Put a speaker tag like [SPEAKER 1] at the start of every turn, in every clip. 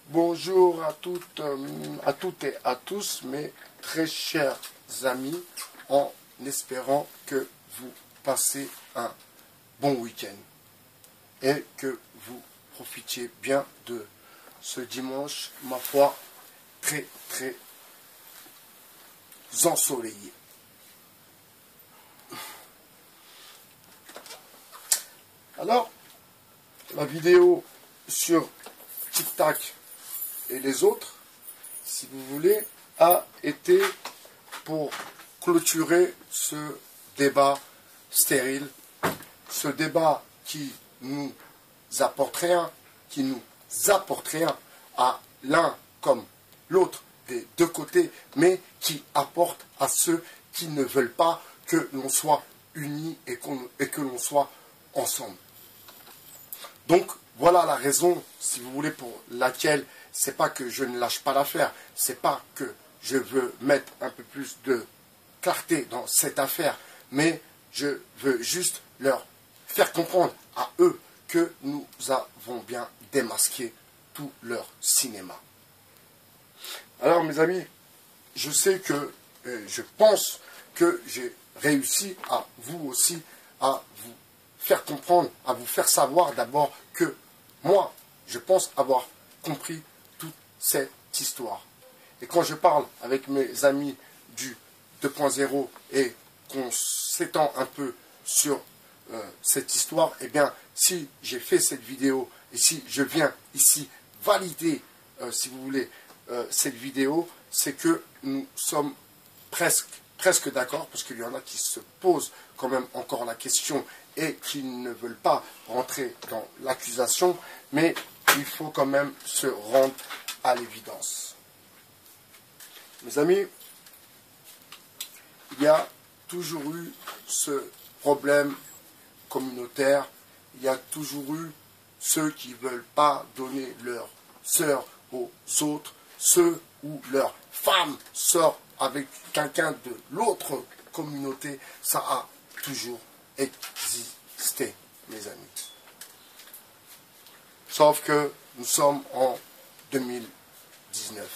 [SPEAKER 1] Bonjour à toutes et à tous, mes très chers amis, en espérant que vous passez un bon week-end et que vous profitiez bien de ce dimanche, ma foi, très ensoleillé. Alors, la vidéo sur TikTok et les autres, si vous voulez, a été pour clôturer ce débat stérile, ce débat qui nous apporte rien, à l'un comme l'autre des deux côtés, mais qui apporte à ceux qui ne veulent pas que l'on soit unis et que l'on soit ensemble. Donc, voilà la raison, si vous voulez, pour laquelle c'est pas que je ne lâche pas l'affaire, c'est pas que je veux mettre un peu plus de clarté dans cette affaire, mais je veux juste leur faire comprendre à eux que nous avons bien démasqué tout leur cinéma. Alors, mes amis, je sais que, je pense que j'ai réussi à vous aussi, à vous faire comprendre, à vous faire savoir d'abord que moi, je pense avoir compris toute cette histoire. Et quand je parle avec mes amis du 2.0 et qu'on s'étend un peu sur cette histoire, eh bien, si j'ai fait cette vidéo et si je viens ici valider, si vous voulez, cette vidéo, c'est que nous sommes presque d'accord, parce qu'il y en a qui se posent quand même encore la question et qui ne veulent pas rentrer dans l'accusation, mais il faut quand même se rendre à l'évidence. Mes amis, il y a toujours eu ce problème communautaire, il y a toujours eu ceux qui ne veulent pas donner leur sœur aux autres, ceux où leur femme sort avec quelqu'un de l'autre communauté, ça a toujours existé, mes amis. Sauf que nous sommes en 2019.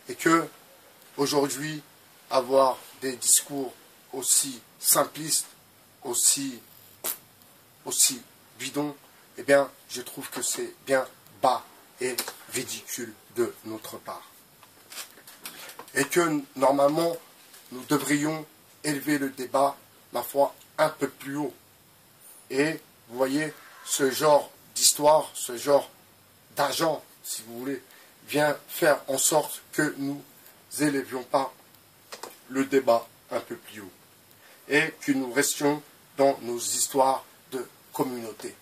[SPEAKER 1] Et que, aujourd'hui, avoir des discours aussi simplistes, aussi bidons, eh bien, je trouve que c'est bien bas et ridicule de notre part. Et que, normalement, nous devrions élever le débat, ma foi, un peu plus haut. Et, vous voyez, ce genre d'histoire, ce genre d'agent, si vous voulez, vient faire en sorte que nous élevions pas le débat un peu plus haut. Et que nous restions dans nos histoires de communauté.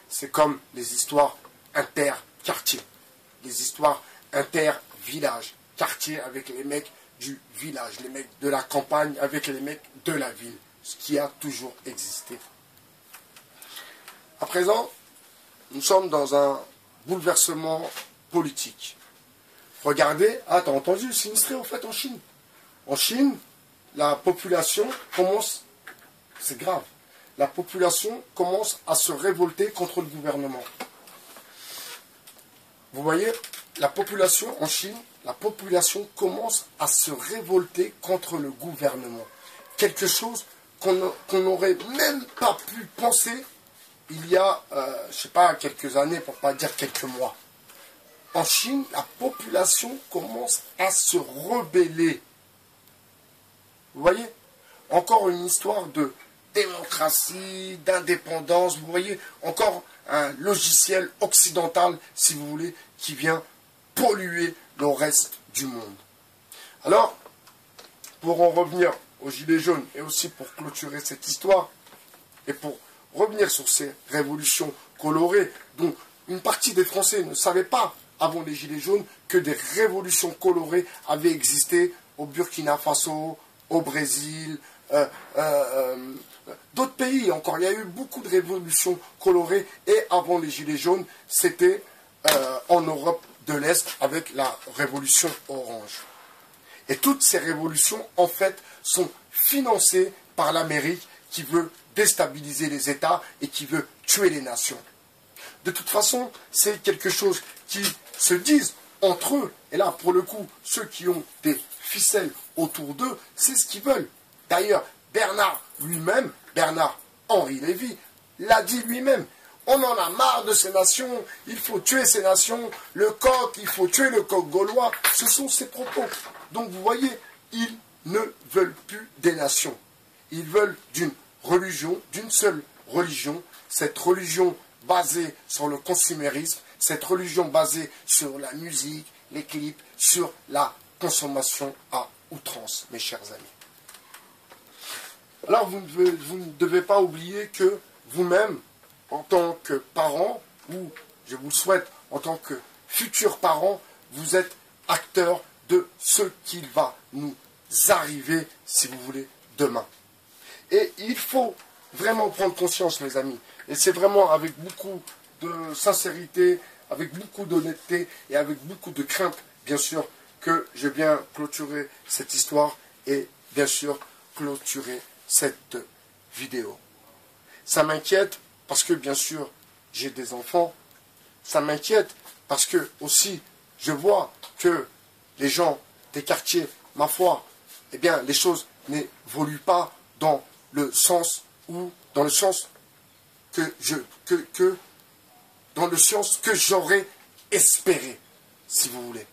[SPEAKER 1] C'est comme les histoires inter-quartiers, les histoires inter-villages, quartier avec les mecs du village, les mecs de la campagne avec les mecs de la ville, ce qui a toujours existé. À présent, nous sommes dans un bouleversement politique. Regardez, t'as entendu, sinistré en fait en Chine. En Chine, la population commence, c'est grave, la population commence à se révolter contre le gouvernement. Vous voyez, la population en Chine, la population commence à se révolter contre le gouvernement. Quelque chose qu'on n'aurait même pas pu penser il y a, je ne sais pas, quelques années, pour ne pas dire quelques mois. En Chine, la population commence à se rebeller. Vous voyez? Encore une histoire de démocratie, d'indépendance. Vous voyez? Encore un logiciel occidental, si vous voulez, qui vient polluer le reste du monde. Alors, pour en revenir aux Gilets jaunes et aussi pour clôturer cette histoire, et pour revenir sur ces révolutions colorées, dont une partie des Français ne savaient pas, avant les Gilets jaunes, que des révolutions colorées avaient existé au Burkina Faso, au Brésil, d'autres pays encore. Il y a eu beaucoup de révolutions colorées, et avant les Gilets jaunes, c'était en Europe de l'Est avec la révolution orange. Et toutes ces révolutions, en fait, sont financées par l'Amérique qui veut déstabiliser les États et qui veut tuer les nations. De toute façon, c'est quelque chose qui se disent entre eux, et là, pour le coup, ceux qui ont des ficelles autour d'eux, c'est ce qu'ils veulent. D'ailleurs, Bernard lui-même, Bernard-Henri Lévy, l'a dit lui-même. On en a marre de ces nations, il faut tuer ces nations, le coq, il faut tuer le coq gaulois. Ce sont ses propos. Donc vous voyez, ils ne veulent plus des nations. Ils veulent d'une religion, d'une seule religion, cette religion basée sur le consumérisme, cette religion basée sur la musique, les clips, sur la consommation à outrance, mes chers amis. Alors vous ne devez pas oublier que vous-même, en tant que parent, ou je vous le souhaite, en tant que futur parent, vous êtes acteur de ce qui va nous arriver, si vous voulez, demain. Et il faut vraiment prendre conscience, mes amis. Et c'est vraiment avec beaucoup de sincérité, avec beaucoup d'honnêteté et avec beaucoup de crainte, bien sûr, que je viens clôturer cette histoire et, bien sûr, clôturer cette vidéo. Ça m'inquiète parce que, bien sûr, j'ai des enfants. Ça m'inquiète parce que, aussi, je vois que les gens des quartiers, ma foi, eh bien, les choses n'évoluent pas dans le sens que j'aurais espéré, si vous voulez.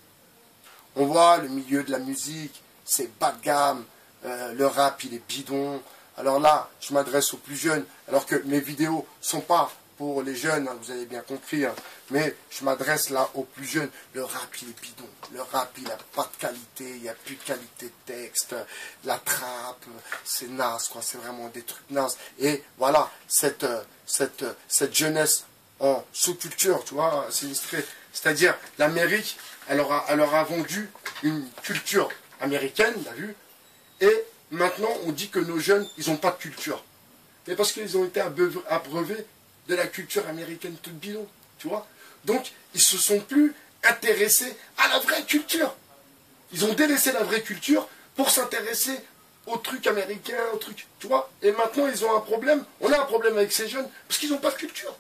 [SPEAKER 1] On voit le milieu de la musique, c'est bas de gamme, le rap il est bidon. Alors là, je m'adresse aux plus jeunes, alors que mes vidéos ne sont pas pour les jeunes, hein, vous avez bien compris, hein, mais je m'adresse là aux plus jeunes. Le rap il est bidon, le rap il n'a pas de qualité, il n'y a plus de qualité de texte, la trappe, c'est naze, quoi, c'est vraiment des trucs nazes. Et voilà, cette jeunesse en sous-culture, tu vois, c'est illustré. C'est-à-dire, l'Amérique, elle leur a vendu une culture américaine, t'as vu, et maintenant on dit que nos jeunes, ils n'ont pas de culture. Mais parce qu'ils ont été abreuvés de la culture américaine toute bidon, tu vois. Donc, ils ne se sont plus intéressés à la vraie culture. Ils ont délaissé la vraie culture pour s'intéresser aux trucs américains, aux trucs, tu vois. Et maintenant, ils ont un problème. On a un problème avec ces jeunes parce qu'ils n'ont pas de culture.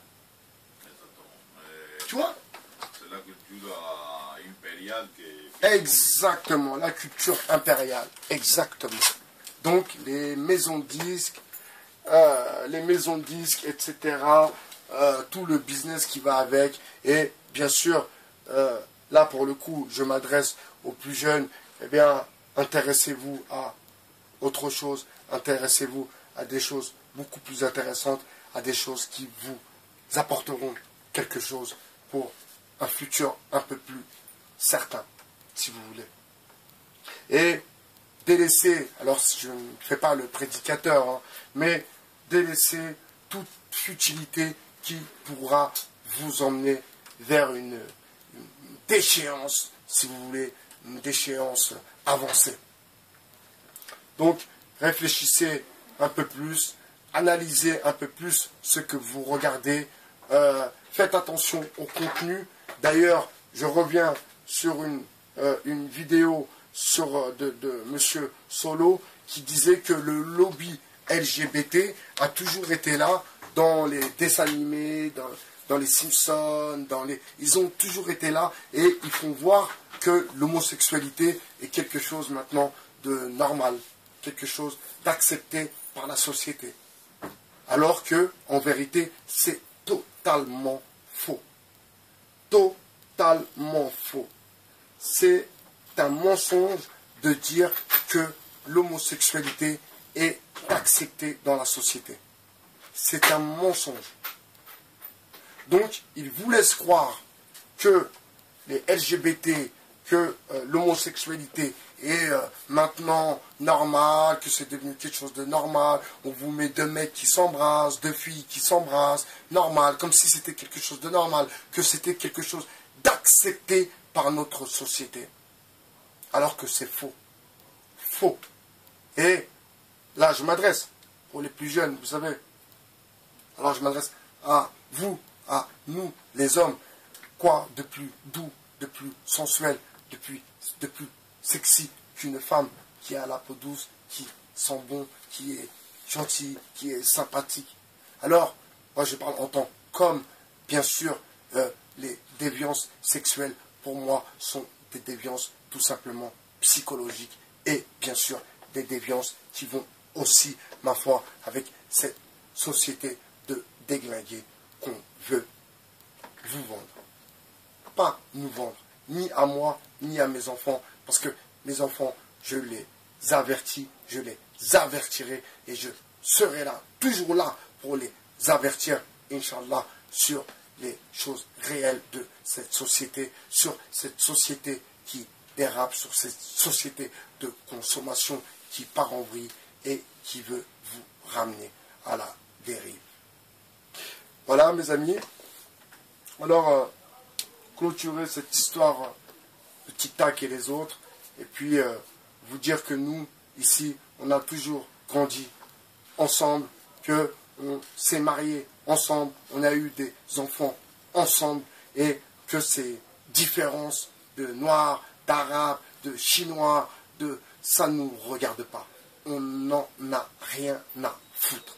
[SPEAKER 1] Tu vois.
[SPEAKER 2] C'est la culture impériale
[SPEAKER 1] Exactement, la culture impériale. Exactement. Donc, les maisons de disques, etc., tout le business qui va avec, et bien sûr, là pour le coup, je m'adresse aux plus jeunes, eh bien, intéressez-vous à autre chose, intéressez-vous à des choses beaucoup plus intéressantes, à des choses qui vous apporteront quelque chose pour un futur un peu plus certain, si vous voulez. Et délaisser, alors je ne fais pas le prédicateur, hein, mais délaisser toute futilité qui pourra vous emmener vers une déchéance, si vous voulez, une déchéance avancée. Donc, réfléchissez un peu plus, analysez un peu plus ce que vous regardez, faites attention au contenu. D'ailleurs, je reviens sur une vidéo de M. Solo qui disait que le lobby LGBT a toujours été là dans les dessins animés, dans les Simpsons, ils ont toujours été là et ils font voir que l'homosexualité est quelque chose maintenant de normal, quelque chose d'accepté par la société. Alors que, en vérité, c'est totalement faux. Totalement faux. C'est un mensonge de dire que l'homosexualité est acceptée dans la société. C'est un mensonge. Donc, ils vous laissent croire que les LGBT, que l'homosexualité est maintenant normale, que c'est devenu quelque chose de normal. On vous met deux mecs qui s'embrassent, deux filles qui s'embrassent, normal, comme si c'était quelque chose de normal, que c'était quelque chose d'accepté par notre société. Alors que c'est faux. Faux. Et là, je m'adresse pour les plus jeunes, vous savez. Alors, je m'adresse à vous, à nous, les hommes. Quoi de plus doux, de plus sensuel, de plus sexy qu'une femme qui a la peau douce, qui sent bon, qui est gentille, qui est sympathique. Alors, moi, je parle en tant qu'homme, bien sûr, des déviances sexuelles, pour moi, sont des déviances tout simplement psychologiques et bien sûr des déviances qui vont aussi, ma foi, avec cette société de déglingués qu'on veut vous vendre. Pas nous vendre, ni à moi, ni à mes enfants, parce que mes enfants, je les avertis, je les avertirai et je serai là, toujours là pour les avertir, Inch'Allah, sur les choses réelles de cette société, sur cette société qui dérape, sur cette société de consommation qui part en vrille et qui veut vous ramener à la dérive. Voilà mes amis, alors clôturer cette histoire de Tic Tac et les autres, et puis vous dire que nous, ici, on a toujours grandi ensemble, que on s'est mariés ensemble, on a eu des enfants ensemble, et que ces différences de noirs, d'arabes, de chinois, ça ne nous regarde pas. On n'en a rien à foutre.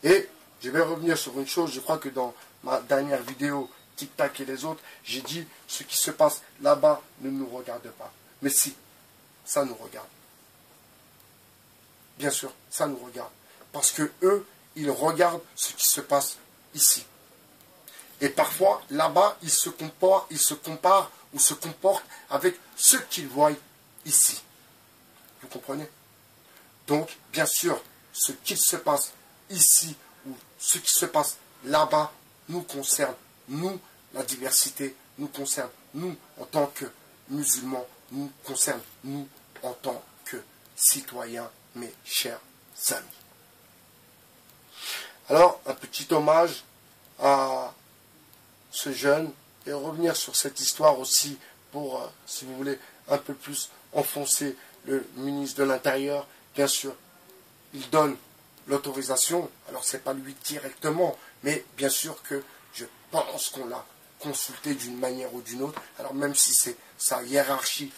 [SPEAKER 1] Et je vais revenir sur une chose, je crois que dans ma dernière vidéo, Tic Tac et les autres, j'ai dit ce qui se passe là-bas ne nous regarde pas. Mais si, ça nous regarde. Bien sûr, ça nous regarde. Parce que eux, ils regardent ce qui se passe ici. Et parfois, là-bas, ils se comparent ou se comportent avec ce qu'ils voient ici. Vous comprenez? Donc, bien sûr, ce qu'il se passe ici ou ce qui se passe là-bas nous concerne, nous, la diversité, nous concerne, nous, en tant que musulmans, nous concerne, nous, en tant que citoyens, mes chers amis. Alors, un petit hommage à ce jeune et revenir sur cette histoire aussi pour, si vous voulez, un peu plus enfoncer le ministre de l'Intérieur. Bien sûr, il donne l'autorisation, alors ce n'est pas lui directement, mais bien sûr que je pense qu'on l'a consulté d'une manière ou d'une autre. Alors même si c'est sa hiérarchie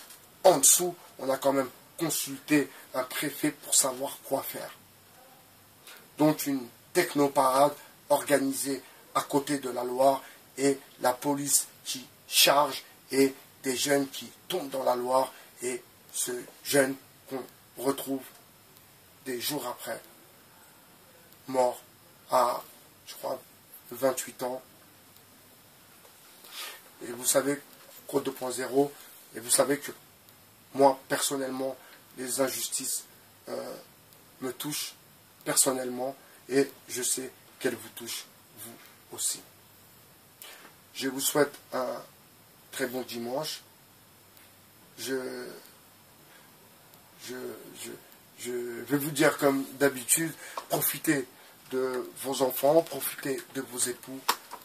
[SPEAKER 1] en dessous, on a quand même consulté un préfet pour savoir quoi faire. Donc une technoparade organisée à côté de la Loire et la police qui charge et des jeunes qui tombent dans la Loire et ce jeune qu'on retrouve des jours après mort à, je crois, 28 ans. Et vous savez, Code 2.0, et vous savez que moi, personnellement, les injustices me touchent personnellement et je sais qu'elles vous touchent, vous aussi. Je vous souhaite un très bon dimanche. Je vais vous dire comme d'habitude, profitez de vos enfants, profitez de vos époux,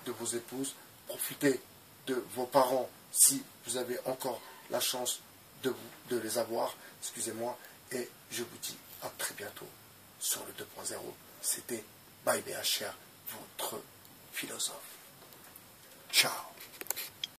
[SPEAKER 1] de vos épouses, profitez de vos parents si vous avez encore la chance de les avoir, excusez-moi, et je vous dis à très bientôt sur le 2.0. C'était Baye BHR, votre philosophe. Ciao.